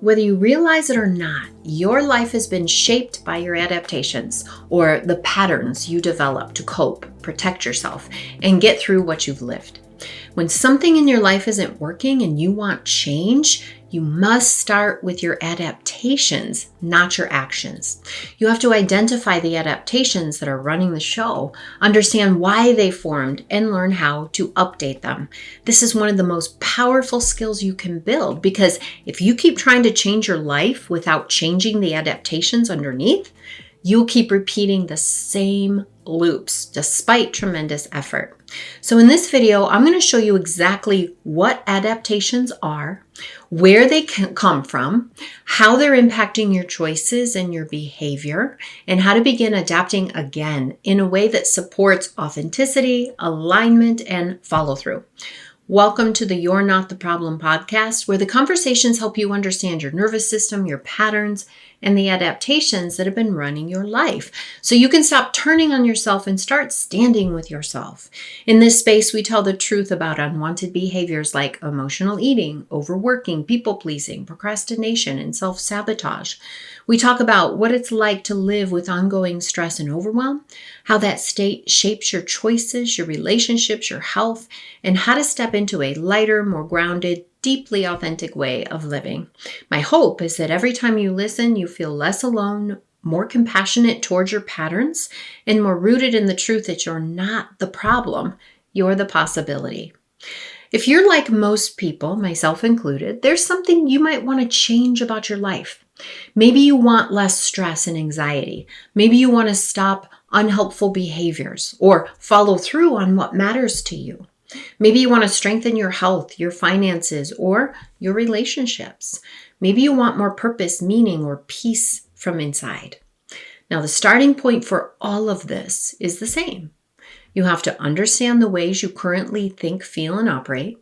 Whether you realize it or not, your life has been shaped by your adaptations, or the patterns you develop to cope, protect yourself, and get through what you've lived. When something in your life isn't working and you want change, you must start with your adaptations, not your actions. You have to identify the adaptations that are running the show, understand why they formed, and learn how to update them. This is one of the most powerful skills you can build, because if you keep trying to change your life without changing the adaptations underneath, you'll keep repeating the same loops despite tremendous effort. So in this video, I'm going to show you exactly what adaptations are, where they can come from, how they're impacting your choices and your behavior, and how to begin adapting again in a way that supports authenticity, alignment, and follow through. Welcome to the You're Not the Problem podcast, where the conversations help you understand your nervous system, your patterns, and the adaptations that have been running your life, so you can stop turning on yourself and start standing with yourself. In this space, we tell the truth about unwanted behaviors like emotional eating, overworking, people-pleasing, procrastination, and self-sabotage. We talk about what it's like to live with ongoing stress and overwhelm, how that state shapes your choices, your relationships, your health, and how to step into a lighter, more grounded, deeply authentic way of living. My hope is that every time you listen, you feel less alone, more compassionate towards your patterns, and more rooted in the truth that you're not the problem, you're the possibility. If you're like most people, myself included, there's something you might want to change about your life. Maybe you want less stress and anxiety. Maybe you want to stop unhelpful behaviors or follow through on what matters to you. Maybe you want to strengthen your health, your finances, or your relationships. Maybe you want more purpose, meaning, or peace from inside. Now, the starting point for all of this is the same. You have to understand the ways you currently think, feel, and operate.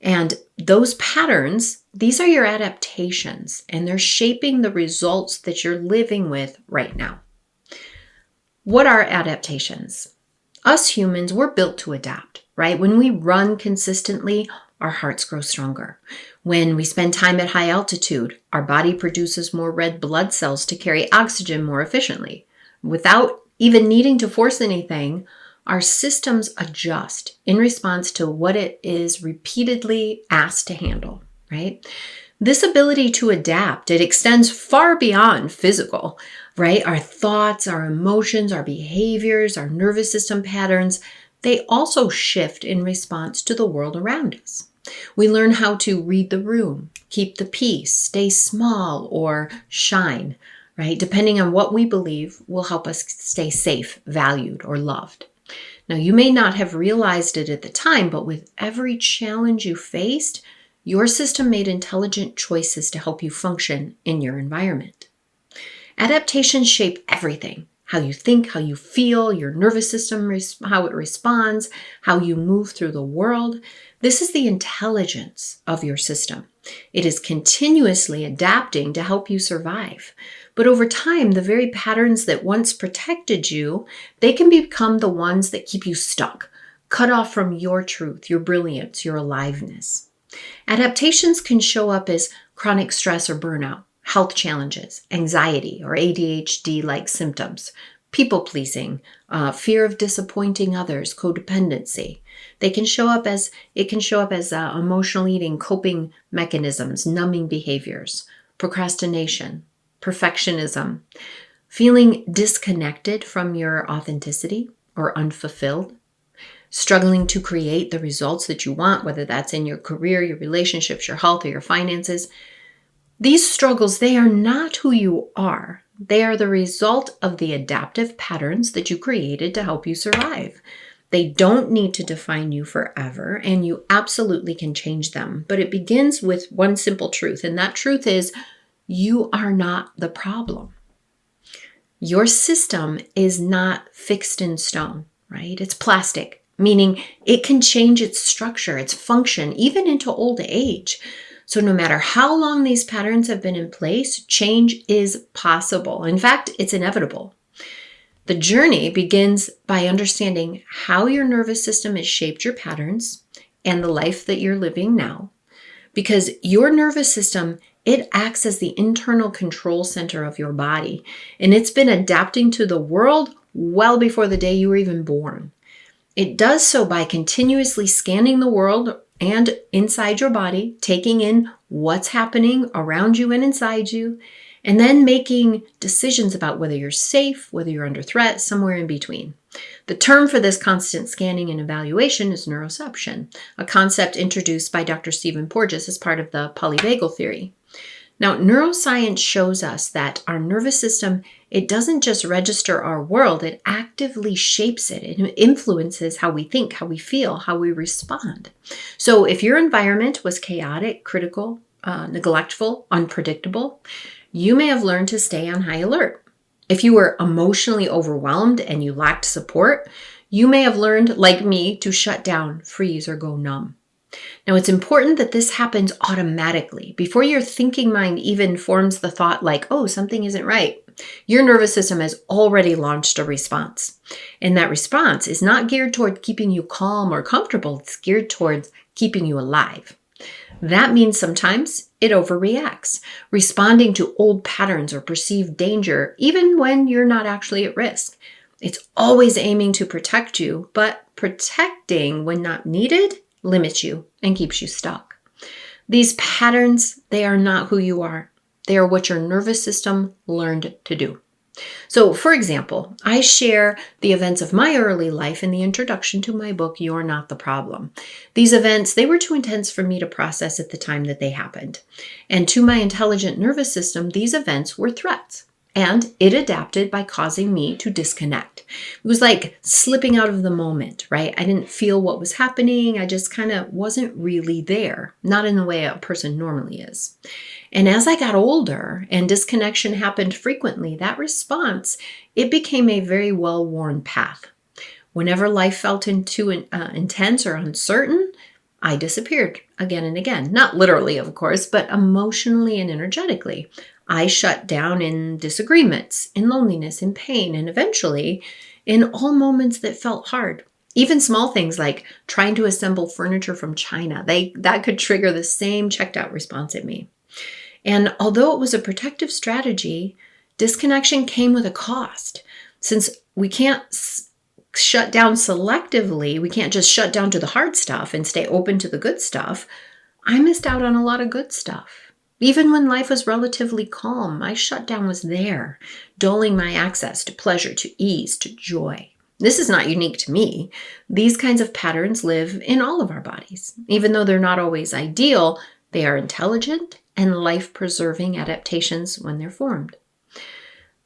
And those patterns, these are your adaptations, and they're shaping the results that you're living with right now. What are adaptations? Us humans, we're built to adapt, right? When we run consistently, our hearts grow stronger. When we spend time at high altitude, our body produces more red blood cells to carry oxygen more efficiently. Without even needing to force anything, our systems adjust in response to what it is repeatedly asked to handle, right? This ability to adapt, it extends far beyond physical, right? Our thoughts, our emotions, our behaviors, our nervous system patterns, they also shift in response to the world around us. We learn how to read the room, keep the peace, stay small, or shine, right? Depending on what we believe will help us stay safe, valued, or loved. Now, you may not have realized it at the time, but with every challenge you faced, your system made intelligent choices to help you function in your environment. Adaptations shape everything: how you think, how you feel, your nervous system, how it responds, how you move through the world. This is the intelligence of your system. It is continuously adapting to help you survive. But over time, the very patterns that once protected you, they can become the ones that keep you stuck, cut off from your truth, your brilliance, your aliveness. Adaptations can show up as chronic stress or burnout, health challenges, anxiety or ADHD-like symptoms, people-pleasing, fear of disappointing others, codependency. It can show up as emotional eating, coping mechanisms, numbing behaviors, procrastination, perfectionism, feeling disconnected from your authenticity or unfulfilled, struggling to create the results that you want, whether that's in your career, your relationships, your health, or your finances. These struggles, they are not who you are. They are the result of the adaptive patterns that you created to help you survive. They don't need to define you forever, and you absolutely can change them. But it begins with one simple truth, and that truth is you are not the problem. Your system is not fixed in stone, right? It's plastic, meaning it can change its structure, its function, even into old age. So no matter how long these patterns have been in place, change is possible. In fact, it's inevitable. The journey begins by understanding how your nervous system has shaped your patterns and the life that you're living now, because your nervous system It acts as the internal control center of your body, and it's been adapting to the world well before the day you were even born. It does so by continuously scanning the world and inside your body, taking in what's happening around you and inside you, and then making decisions about whether you're safe, whether you're under threat, somewhere in between. The term for this constant scanning and evaluation is neuroception, a concept introduced by Dr. Stephen Porges as part of the polyvagal theory. Now, neuroscience shows us that our nervous system, it doesn't just register our world, it actively shapes it. It influences how we think, how we feel, how we respond. So if your environment was chaotic, critical, neglectful, unpredictable, you may have learned to stay on high alert. If you were emotionally overwhelmed and you lacked support, you may have learned, like me, to shut down, freeze, or go numb. Now, it's important that this happens automatically. Before your thinking mind even forms the thought like, oh, something isn't right, your nervous system has already launched a response. And that response is not geared toward keeping you calm or comfortable. It's geared towards keeping you alive. That means sometimes it overreacts, responding to old patterns or perceived danger, even when you're not actually at risk. It's always aiming to protect you, but protecting when not needed limits you and keeps you stuck. These patterns, they are not who you are. They are what your nervous system learned to do. So, for example, I share the events of my early life in the introduction to my book, You're Not the Problem. These events, they were too intense for me to process at the time that they happened. And to my intelligent nervous system, these events were threats. And it adapted by causing me to disconnect. It was like slipping out of the moment, right? I didn't feel what was happening. I just kind of wasn't really there, not in the way a person normally is. And as I got older and disconnection happened frequently, that response, it became a very well-worn path. Whenever life felt too intense or uncertain, I disappeared again and again. Not literally, of course, but emotionally and energetically. I shut down in disagreements, in loneliness, in pain, and eventually in all moments that felt hard. Even small things like trying to assemble furniture from China, that could trigger the same checked out response in me. And although it was a protective strategy, disconnection came with a cost. Since we can't shut down selectively, we can't just shut down to the hard stuff and stay open to the good stuff, I missed out on a lot of good stuff. Even when life was relatively calm, my shutdown was there, dulling my access to pleasure, to ease, to joy. This is not unique to me. These kinds of patterns live in all of our bodies. Even though they're not always ideal, they are intelligent and life-preserving adaptations when they're formed.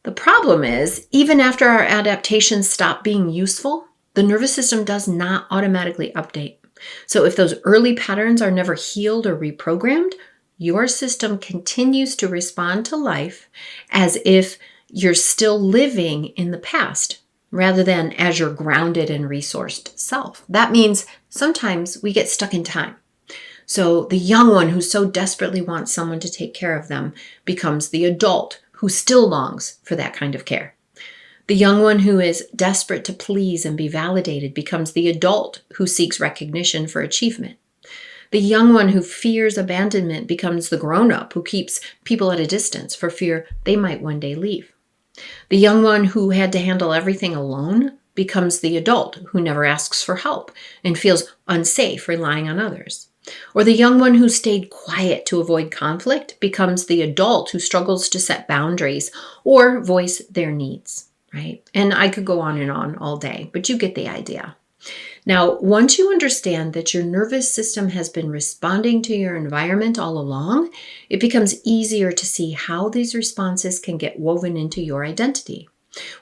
The problem is, even after our adaptations stop being useful, the nervous system does not automatically update. So if those early patterns are never healed or reprogrammed, your system continues to respond to life as if you're still living in the past, rather than as your grounded and resourced self. That means sometimes we get stuck in time. So the young one who so desperately wants someone to take care of them becomes the adult who still longs for that kind of care. The young one who is desperate to please and be validated becomes the adult who seeks recognition for achievement. The young one who fears abandonment becomes the grown-up who keeps people at a distance for fear they might one day leave. The young one who had to handle everything alone becomes the adult who never asks for help and feels unsafe relying on others. Or the young one who stayed quiet to avoid conflict becomes the adult who struggles to set boundaries or voice their needs, right? And I could go on and on all day, but you get the idea. Now, once you understand that your nervous system has been responding to your environment all along, it becomes easier to see how these responses can get woven into your identity.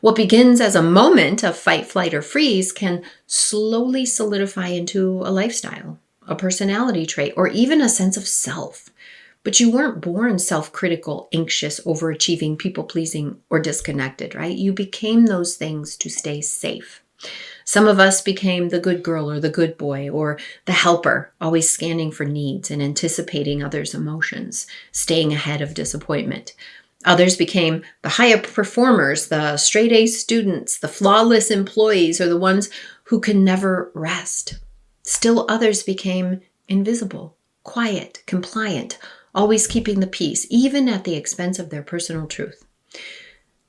What begins as a moment of fight, flight, or freeze can slowly solidify into a lifestyle, a personality trait, or even a sense of self. But you weren't born self-critical, anxious, overachieving, people-pleasing, or disconnected, right? You became those things to stay safe. Some of us became the good girl or the good boy or the helper, always scanning for needs and anticipating others' emotions, staying ahead of disappointment. Others became the high performers, the straight-A students, the flawless employees, or the ones who can never rest. Still others became invisible, quiet, compliant, always keeping the peace, even at the expense of their personal truth.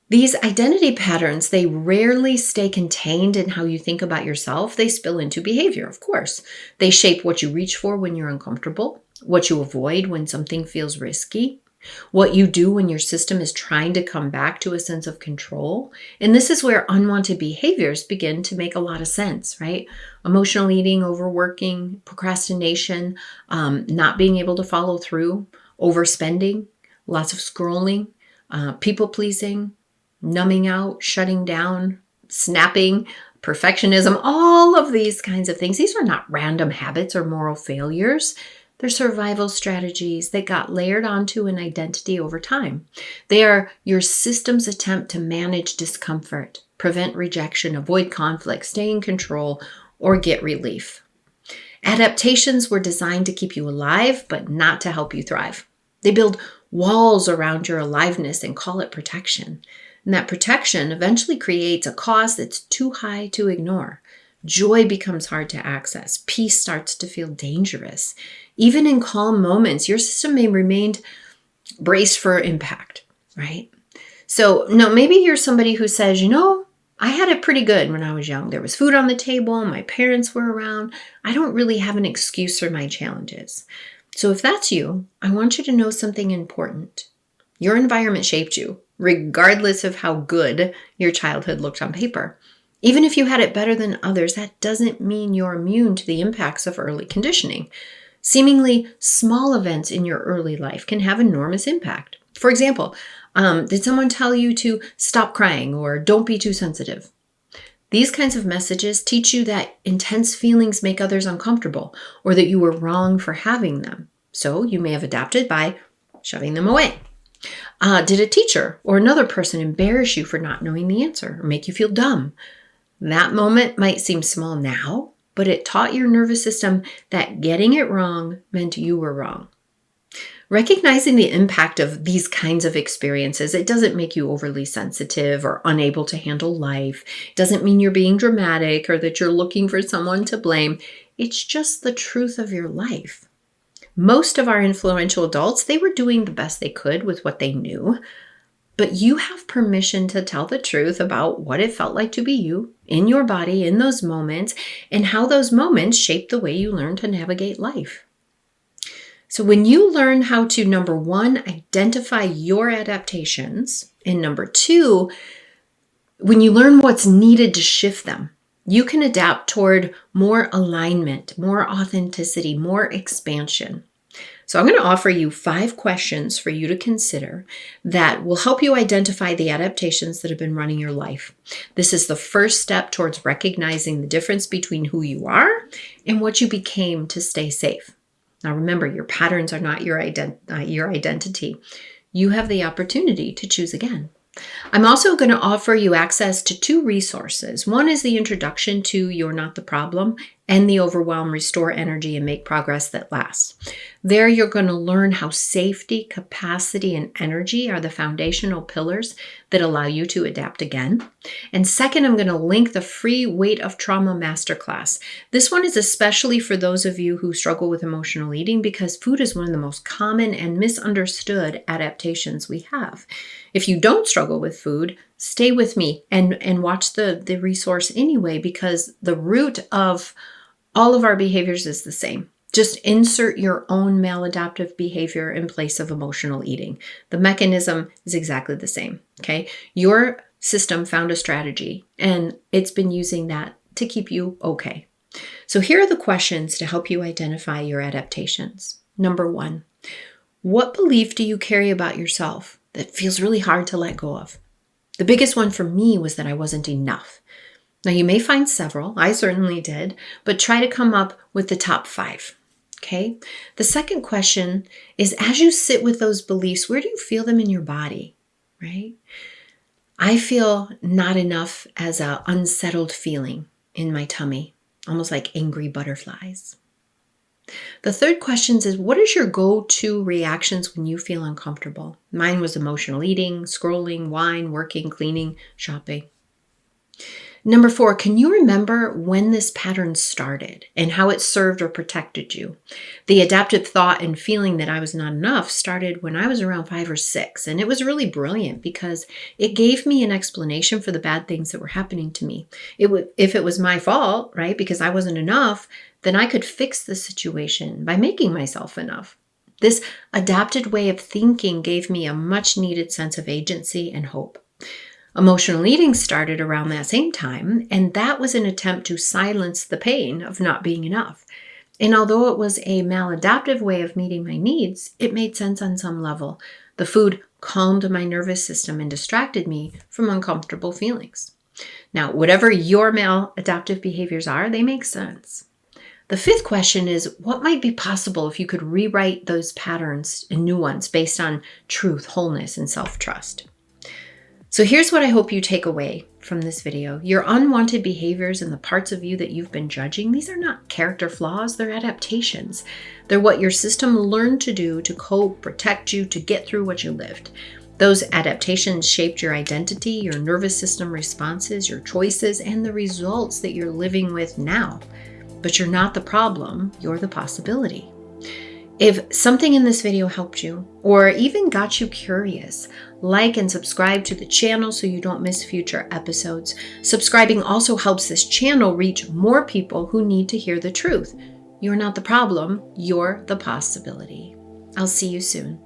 These identity patterns, they rarely stay contained in how you think about yourself. They spill into behavior, of course. They shape what you reach for when you're uncomfortable, what you avoid when something feels risky, what you do when your system is trying to come back to a sense of control. And this is where unwanted behaviors begin to make a lot of sense, right? Emotional eating, overworking, procrastination, not being able to follow through, overspending, lots of scrolling, people pleasing, numbing out, shutting down, snapping, perfectionism, all of these kinds of things. These are not random habits or moral failures. They're survival strategies that got layered onto an identity over time. They are your system's attempt to manage discomfort, prevent rejection, avoid conflict, stay in control, or get relief. Adaptations were designed to keep you alive, but not to help you thrive. They build walls around your aliveness and call it protection. And that protection eventually creates a cost that's too high to ignore. Joy becomes hard to access. Peace starts to feel dangerous. Even in calm moments, your system may remain braced for impact, right? So, no, maybe you're somebody who says, I had it pretty good when I was young. There was food on the table. My parents were around. I don't really have an excuse for my challenges. So if that's you, I want you to know something important. Your environment shaped you, regardless of how good your childhood looked on paper. Even if you had it better than others, that doesn't mean you're immune to the impacts of early conditioning. Seemingly small events in your early life can have enormous impact. For example, did someone tell you to stop crying or don't be too sensitive? These kinds of messages teach you that intense feelings make others uncomfortable or that you were wrong for having them. So you may have adapted by shoving them away. Did a teacher or another person embarrass you for not knowing the answer or make you feel dumb? That moment might seem small now, but it taught your nervous system that getting it wrong meant you were wrong. Recognizing the impact of these kinds of experiences, it doesn't make you overly sensitive or unable to handle life. It doesn't mean you're being dramatic or that you're looking for someone to blame. It's just the truth of your life. Most of our influential adults, they were doing the best they could with what they knew. But you have permission to tell the truth about what it felt like to be you, in your body, in those moments, and how those moments shape the way you learn to navigate life. So when you learn how to, number one, identify your adaptations, and number two, when you learn what's needed to shift them, you can adapt toward more alignment, more authenticity, more expansion. So I'm going to offer you 5 questions for you to consider that will help you identify the adaptations that have been running your life. This is the first step towards recognizing the difference between who you are and what you became to stay safe. Now remember, your patterns are not your identity. You have the opportunity to choose again. I'm also going to offer you access to 2 resources. One is the introduction to You're Not the Problem and the Overwhelm, Restore Energy, and Make Progress That Lasts. There you're going to learn how safety, capacity, and energy are the foundational pillars that allow you to adapt again. And second, I'm going to link the free Weight of Trauma Masterclass. This one is especially for those of you who struggle with emotional eating because food is one of the most common and misunderstood adaptations we have. If you don't struggle with food, stay with me and watch the resource anyway, because the root of all of our behaviors is the same. Just insert your own maladaptive behavior in place of emotional eating. The mechanism is exactly the same, okay? Your system found a strategy, and it's been using that to keep you okay. So here are the questions to help you identify your adaptations. Number 1, what belief do you carry about yourself that feels really hard to let go of? The biggest one for me was that I wasn't enough. Now, you may find several. I certainly did, but try to come up with the top 5. Okay? The second question is, as you sit with those beliefs, where do you feel them in your body? Right? I feel not enough as an unsettled feeling in my tummy, almost like angry butterflies. The third question is, what is your go-to reactions when you feel uncomfortable? Mine was emotional eating, scrolling, wine, working, cleaning, shopping. Number 4, can you remember when this pattern started and how it served or protected you? The adaptive thought and feeling that I was not enough started when I was around 5 or 6. And it was really brilliant because it gave me an explanation for the bad things that were happening to me. If it was my fault, right, because I wasn't enough, then I could fix the situation by making myself enough. This adapted way of thinking gave me a much needed sense of agency and hope. Emotional eating started around that same time, and that was an attempt to silence the pain of not being enough. And although it was a maladaptive way of meeting my needs, it made sense on some level. The food calmed my nervous system and distracted me from uncomfortable feelings. Now, whatever your maladaptive behaviors are, they make sense. The 5th question is, what might be possible if you could rewrite those patterns and new ones based on truth, wholeness, and self-trust? So here's what I hope you take away from this video. Your unwanted behaviors and the parts of you that you've been judging, these are not character flaws, they're adaptations. They're what your system learned to do to cope, protect you, to get through what you lived. Those adaptations shaped your identity, your nervous system responses, your choices, and the results that you're living with now. But you're not the problem, you're the possibility. If something in this video helped you or even got you curious, like and subscribe to the channel so you don't miss future episodes. Subscribing also helps this channel reach more people who need to hear the truth. You're not the problem, you're the possibility. I'll see you soon.